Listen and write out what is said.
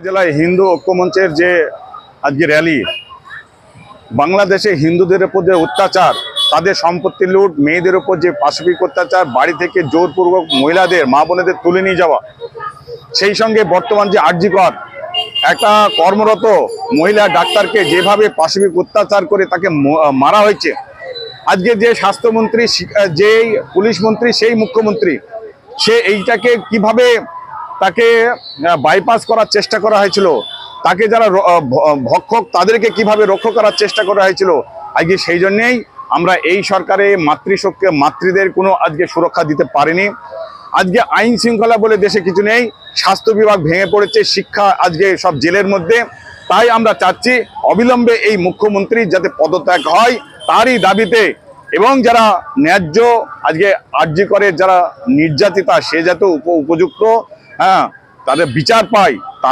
জেলায় হিন্দু ঐক্যমঞ্চের যে আজকে র্যালি, বাংলাদেশে হিন্দুদের উপর যে অত্যাচার, তাদের সম্পত্তি লুট, মেয়েদের উপর যে পাশবিক অত্যাচার, বাড়ি থেকে জোরপূর্বক মহিলাদের, মা বোনেদের তুলে নিয়ে যাওয়া, সেই সঙ্গে বর্তমান যে আরজিকর একটা কর্মরত মহিলা ডাক্তারকে যেভাবে পাশবিক অত্যাচার করে তাকে মারা হয়েছে, আজকে যে স্বাস্থ্যমন্ত্রী, যেই পুলিশ মন্ত্রী, সেই মুখ্যমন্ত্রী, সে এইটাকে কিভাবে তাকে বাইপাস করার চেষ্টা করা হয়েছিল, তাকে যারা ভক্ষক তাদেরকে কিভাবে রক্ষা করার চেষ্টা করা হয়েছিল। আজকে সেই জন্যেই আমরা এই সরকারে মাতৃশক্তি, মাতৃদের কোনো আজকে সুরক্ষা দিতে পারেনি। আজকে আইন শৃঙ্খলা বলে দেশে কিছু নেই, স্বাস্থ্য বিভাগ ভেঙে পড়েছে, শিক্ষা আজকে সব জেলের মধ্যে। তাই আমরা চাচ্ছি অবিলম্বে এই মুখ্যমন্ত্রী যাতে পদত্যাগ হয়, তারই দাবিতে, এবং যারা ন্যায্য আজকে আরজি করে যারা নির্যাতিতা, সে যাতে উপযুক্ত তাদের বিচার পায়, তার